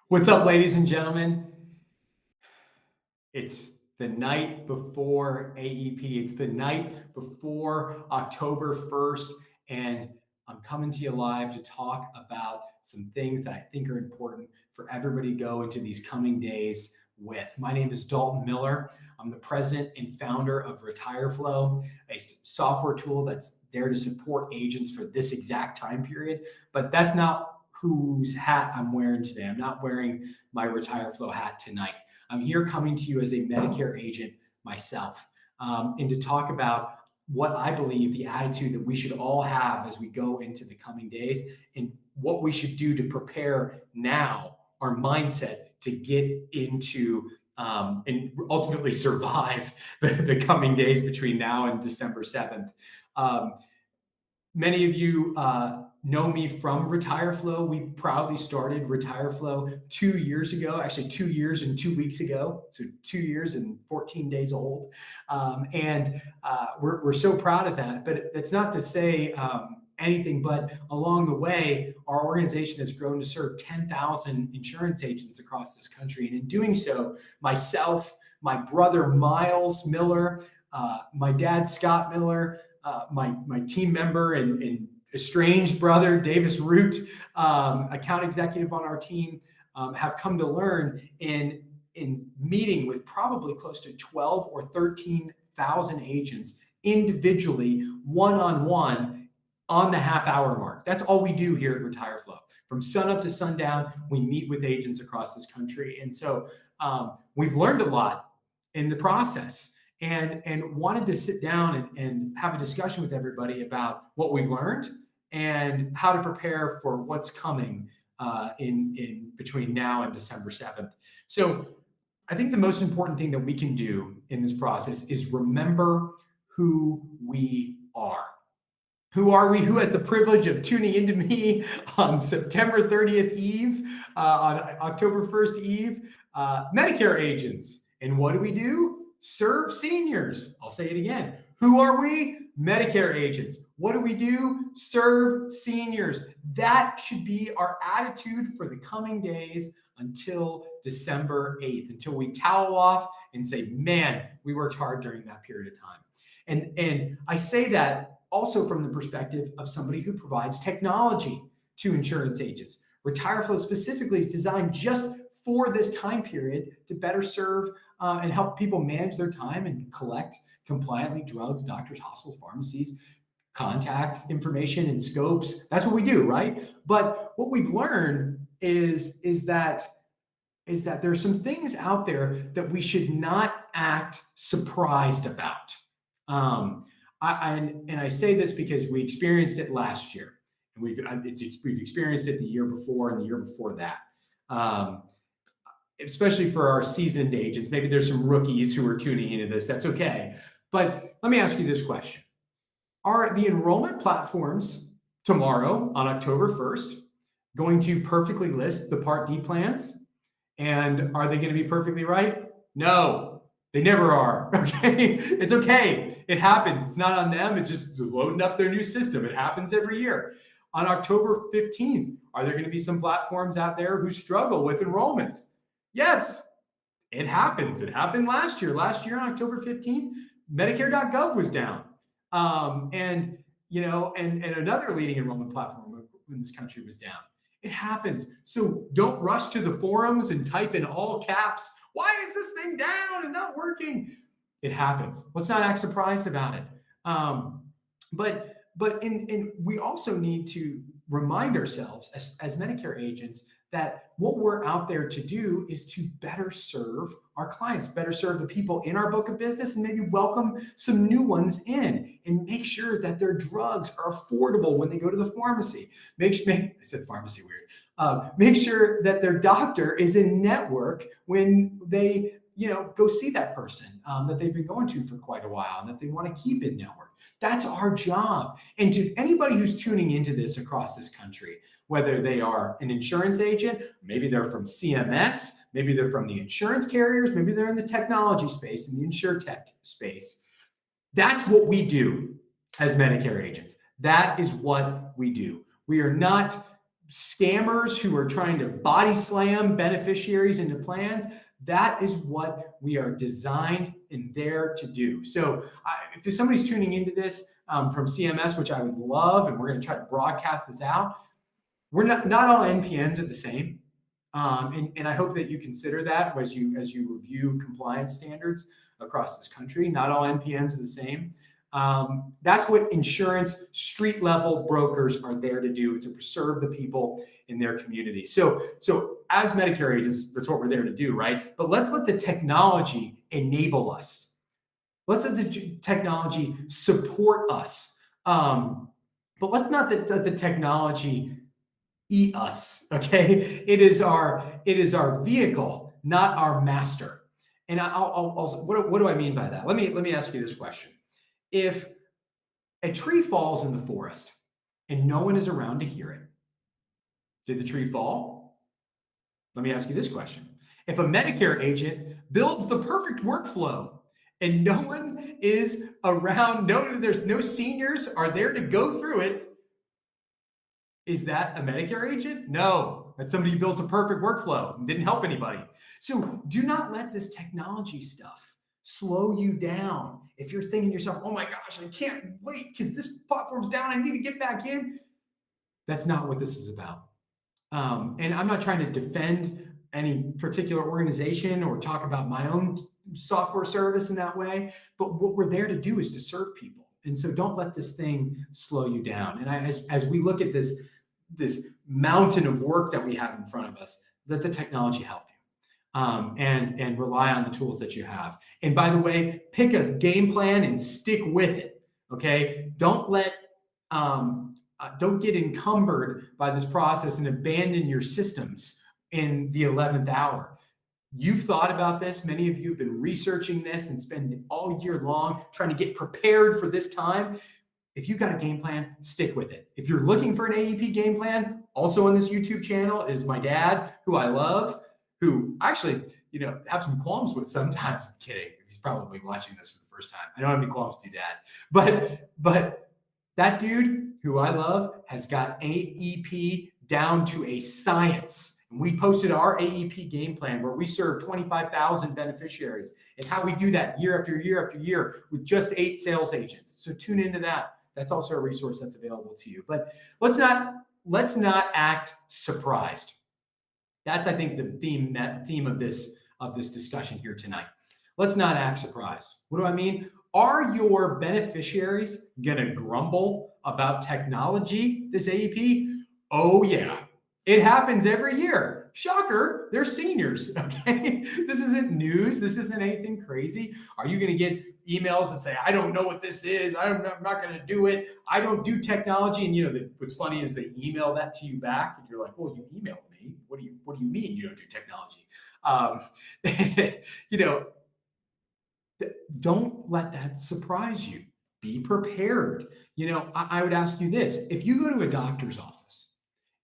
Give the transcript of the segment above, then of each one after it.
What's up, ladies and gentlemen? It's the night before AEP. It's the night before October 1st, and I'm coming to you live to talk about some things that I think are important for everybody to go into these coming days with. My name is Dalton Miller. I'm the president and founder of RetireFlow, a software tool that's there to support agents for this exact time period. But that's not whose hat I'm wearing today. I'm not wearing my RetireFlow hat tonight. I'm here coming to you as a Medicare agent myself, and to talk about what I believe the attitude that we should all have as we go into the coming days and what we should do to prepare now, our mindset to get into and ultimately survive the coming days between now and December 7th. Many of you know me from RetireFlow. We proudly started RetireFlow 2 years ago, actually 2 years and 2 weeks ago. So 2 years and 14 days old. And we're so proud of that. But it's not to say anything, but along the way, our organization has grown to serve 10,000 insurance agents across this country. And in doing so, myself, my brother, Miles Miller, my dad, Scott Miller, my team member and estranged brother, Davis Root, account executive on our team, have come to learn in meeting with probably close to 12 or 13,000 agents individually, one-on-one, on the half-hour mark. That's all we do here at RetireFlow. From sunup to sundown, we meet with agents across this country. And so we've learned a lot in the process. And wanted to sit down and have a discussion with everybody about what we've learned and how to prepare for what's coming in between now and December 7th. So I think the most important thing that we can do in this process is remember who we are. Who are we? Who has the privilege of tuning into me on September 30th Eve, on October 1st Eve? Medicare agents. And what do? Serve seniors. I'll say it again. Who are we? Medicare agents. What do? Serve seniors. That should be our attitude for the coming days until December 8th, until we towel off and say, man, we worked hard during that period of time. And I say that also from the perspective of somebody who provides technology to insurance agents. RetireFlow specifically is designed just for this time period to better serve and help people manage their time and collect compliantly drugs, doctors, hospitals, pharmacies, contact information and scopes. That's what we do, right? But what we've learned is that there's some things out there that we should not act surprised about. I say this because we experienced it last year, and we've experienced it the year before and the year before that. Especially for our seasoned agents. Maybe there's some rookies who are tuning into this. That's okay. But let me ask you this question. Are the enrollment platforms tomorrow on October 1st going to perfectly list the Part D plans? And are they going to be perfectly right? No, they never are. Okay. It's okay. It happens. It's not on them. It's just loading up their new system. It happens every year. On October 15th, are there going to be some platforms out there who struggle with enrollments? Yes, it happens. It happened last year. Last year on October 15th, Medicare.gov was down. And another leading enrollment platform in this country was down. It happens. So don't rush to the forums and type in all caps, why is this thing down and not working? It happens. Let's not act surprised about it. But we also need to remind ourselves as Medicare agents that what we're out there to do is to better serve our clients, better serve the people in our book of business, and maybe welcome some new ones in and make sure that their drugs are affordable when they go to the pharmacy. I said pharmacy weird. Make sure that their doctor is in network when they go see that person that they've been going to for quite a while and that they want to keep in network. That's our job. And to anybody who's tuning into this across this country, whether they are an insurance agent, maybe they're from CMS, maybe they're from the insurance carriers, maybe they're in the technology space, in the insurtech space. That's what we do as Medicare agents. That is what we do. We are not scammers who are trying to body slam beneficiaries into plans. That is what we are designed and there to do. So if there's somebody's tuning into this from CMS, which I would love, and we're going to try to broadcast this out, we're not all NPNs are the same. And I hope that you consider that as you review compliance standards across this country. Not all NPNs are the same. That's what insurance street level brokers are there to do, to serve the people in their community. So as Medicare agents, that's what we're there to do, right? But let's let the technology enable us. Let's let the technology support us. But let's not let the technology eat us. Okay, it is our vehicle, not our master. And what do I mean by that? Let me ask you this question. If a tree falls in the forest and no one is around to hear it, did the tree fall? Let me ask you this question. If a Medicare agent builds the perfect workflow and no one is around, there's no seniors are there to go through it, is that a Medicare agent? No, that's somebody who built a perfect workflow and didn't help anybody. So do not let this technology stuff slow you down. If you're thinking to yourself, oh my gosh, I can't wait because this platform's down, I need to get back in. That's not what this is about. And I'm not trying to defend any particular organization or talk about my own software service in that way, but what we're there to do is to serve people. And so don't let this thing slow you down. And as we look at this mountain of work that we have in front of us, let the technology help you, and rely on the tools that you have. And by the way, pick a game plan and stick with it. Okay, don't get encumbered by this process and abandon your systems in the 11th hour. You've thought about this. Many of you have been researching this and spend all year long trying to get prepared for this time. If you've got a game plan, stick with it. If you're looking for an AEP game plan, also on this YouTube channel is my dad, who I love, who actually, have some qualms with sometimes. I'm kidding. He's probably watching this for the first time. I don't have any qualms with you, Dad. But that dude, who I love, has got AEP down to a science. And we posted our AEP game plan where we serve 25,000 beneficiaries and how we do that year after year after year with just 8 sales agents. So tune into that. That's also a resource that's available to you. But let's not act surprised. That's, I think, the theme of this discussion here tonight. Let's not act surprised. What do I mean? Are your beneficiaries going to grumble about technology, this AEP? Oh, yeah. It happens every year. Shocker, they're seniors, okay? This isn't news. This isn't anything crazy. Are you going to get emails that say, I don't know what this is. I'm not going to do it. I don't do technology. And what's funny is they email that to you back and you're like, well, you emailed me. What do you mean you don't do technology? Don't let that surprise you. Be prepared. I would ask you this. If you go to a doctor's office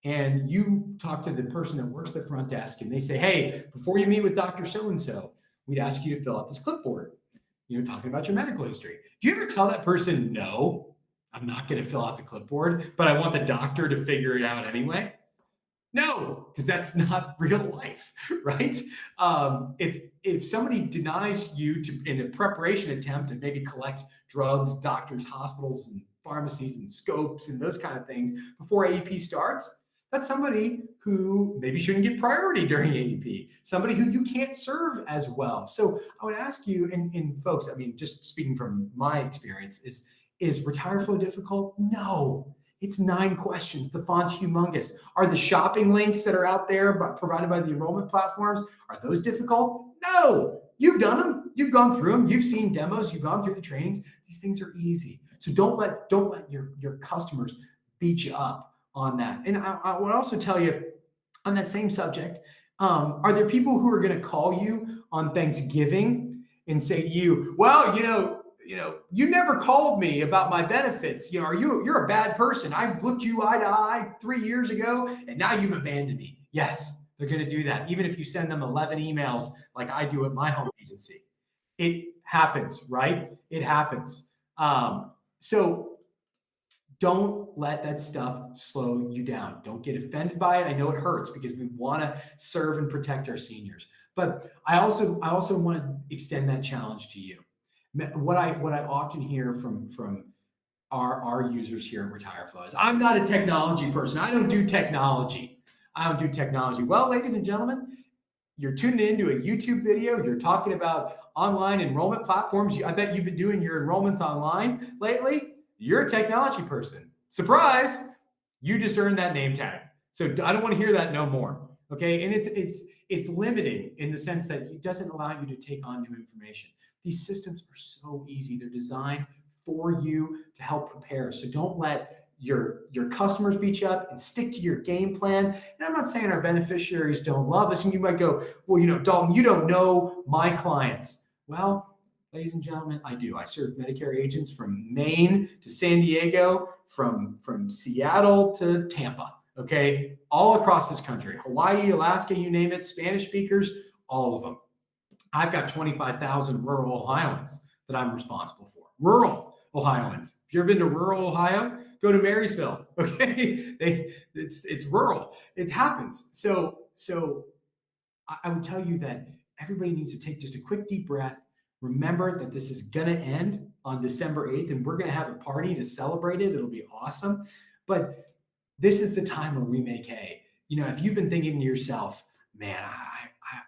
and you talk to the person that works the front desk and they say, hey, before you meet with Dr. So-and-so, we'd ask you to fill out this clipboard, talking about your medical history. Do you ever tell that person, no, I'm not going to fill out the clipboard, but I want the doctor to figure it out anyway? No, because that's not real life, right? If somebody denies you in a preparation attempt to maybe collect drugs, doctors, hospitals, and pharmacies and scopes and those kind of things before AEP starts, that's somebody who maybe shouldn't get priority during AEP, somebody who you can't serve as well. So I would ask you, and folks, just speaking from my experience, is Retire Flow difficult? No. It's 9 questions. The font's humongous. Are the shopping links that are out there provided by the enrollment platforms, are those difficult? No. You've done them. You've gone through them. You've seen demos. You've gone through the trainings. These things are easy. So don't let your customers beat you up on that. And I would also tell you on that same subject, are there people who are going to call you on Thanksgiving and say to you, well, you never called me about my benefits. You're a bad person. I looked you eye to eye 3 years ago, and now you've abandoned me. Yes, they're going to do that. Even if you send them 11 emails like I do at my home agency, it happens, right? It happens. So Don't let that stuff slow you down. Don't get offended by it. I know it hurts because we want to serve and protect our seniors. But I also want to extend that challenge to you. What I often hear from our users here at Retire Flow is, I'm not a technology person. I don't do technology. I don't do technology. Well, ladies and gentlemen, you're tuned into a YouTube video. You're talking about online enrollment platforms. I bet you've been doing your enrollments online lately. You're a technology person. Surprise! You just earned that name tag. So I don't want to hear that no more. Okay, and it's limiting in the sense that it doesn't allow you to take on new information. These systems are so easy. They're designed for you to help prepare. So don't let your customers beat you up, and stick to your game plan. And I'm not saying our beneficiaries don't love us. And you might go, well, Dalton, you don't know my clients. Well, ladies and gentlemen, I do. I serve Medicare agents from Maine to San Diego, from Seattle to Tampa. Okay, all across this country, Hawaii, Alaska, you name it, Spanish speakers, all of them. I've got 25,000 rural Ohioans that I'm responsible for. Rural Ohioans. If you've ever been to rural Ohio, go to Marysville. Okay, it's rural. It happens. So I would tell you that everybody needs to take just a quick deep breath. Remember that this is going to end on December 8th, and we're going to have a party to celebrate it. It'll be awesome. But this is the time where we make hay. If you've been thinking to yourself, man,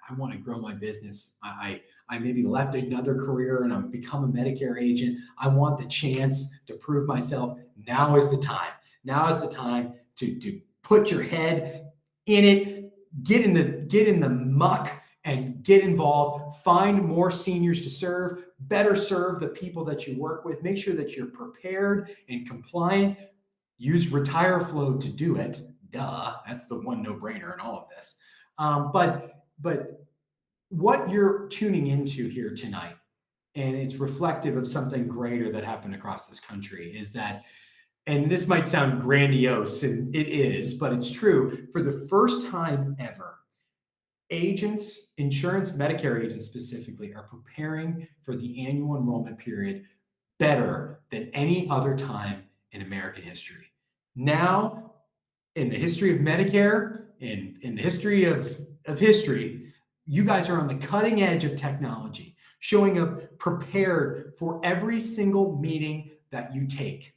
I want to grow my business. I maybe left another career and I'm become a Medicare agent. I want the chance to prove myself. Now is the time. Now is the time to put your head in it, get in the muck and get involved. Find more seniors to serve, better serve the people that you work with. Make sure that you're prepared and compliant. Use Retire Flow to do it. Duh, that's the one no-brainer in all of this. But what you're tuning into here tonight, and it's reflective of something greater that happened across this country, is that, and this might sound grandiose, and it is, but it's true, for the first time ever, agents, insurance, Medicare agents specifically, are preparing for the annual enrollment period better than any other time in American history. Now, in the history of Medicare, in the history of history, you guys are on the cutting edge of technology, showing up prepared for every single meeting that you take.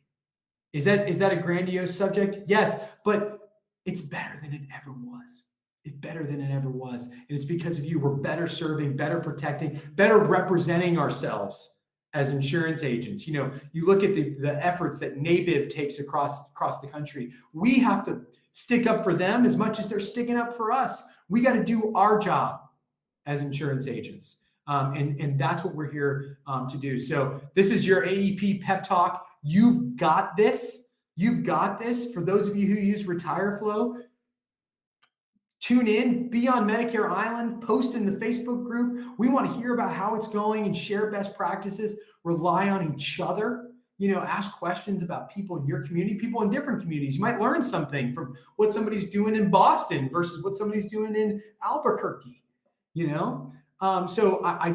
Is that a grandiose subject? Yes, but it's better than it ever was. It's better than it ever was. And it's because of you. We're better serving, better protecting, better representing ourselves as insurance agents. You look at the efforts that NABIB takes across the country. We have to stick up for them as much as they're sticking up for us. We got to do our job as insurance agents. And that's what we're here to do. So this is your AEP pep talk. You've got this. You've got this. For those of you who use Retire Flow, tune in, be on Medicare Island, post in the Facebook group. We want to hear about how it's going and share best practices, rely on each other, ask questions about people in your community, people in different communities. You might learn something from what somebody's doing in Boston versus what somebody's doing in Albuquerque, So I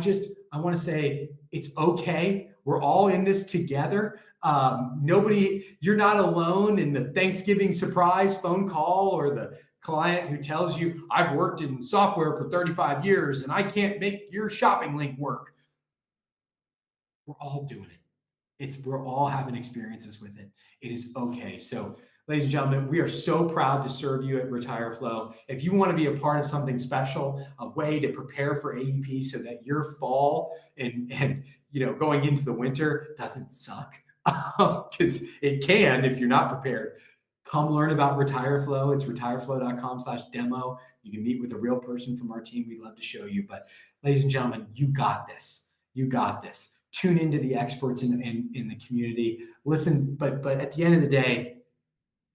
want to say it's okay. We're all in this together. You're not alone in the Thanksgiving surprise phone call or the client who tells you, I've worked in software for 35 years and I can't make your shopping link work. We're all doing it. We're all having experiences with it. It is okay. So, ladies and gentlemen, we are so proud to serve you at Retire Flow. If you want to be a part of something special, a way to prepare for AEP so that your fall and going into the winter doesn't suck, because it can if you're not prepared. Come learn about Retire Flow. It's retireflow.com/demo. You can meet with a real person from our team. We'd love to show you. But ladies and gentlemen, you got this. You got this. Tune into the experts in the community. Listen, but at the end of the day,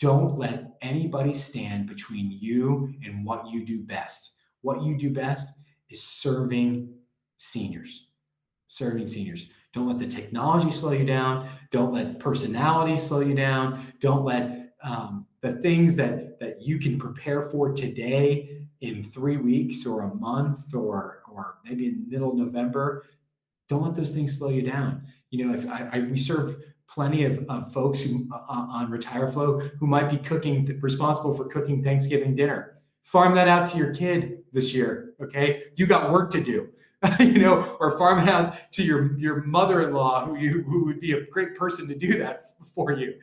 don't let anybody stand between you and what you do best. What you do best is serving seniors. Serving seniors. Don't let the technology slow you down. Don't let personality slow you down. Don't let the things that you can prepare for today in 3 weeks or a month or maybe in middle November. Don't let those things slow you down. If we serve plenty of folks who on Retire Flow who might be responsible for cooking Thanksgiving dinner. Farm that out to your kid this year, okay? You got work to do. Or farm it out to your mother-in-law who would be a great person to do that for you.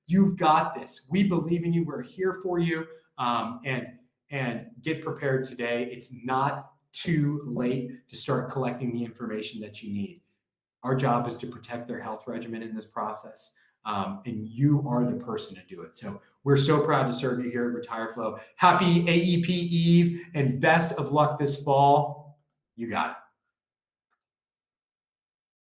You've got this. We believe in you. We're here for you. And get prepared today. It's not too late to start collecting the information that you need. Our job is to protect their health regimen in this process. And you are the person to do it. So we're so proud to serve you here at Retire Flow. Happy AEP Eve and best of luck this fall. You got it.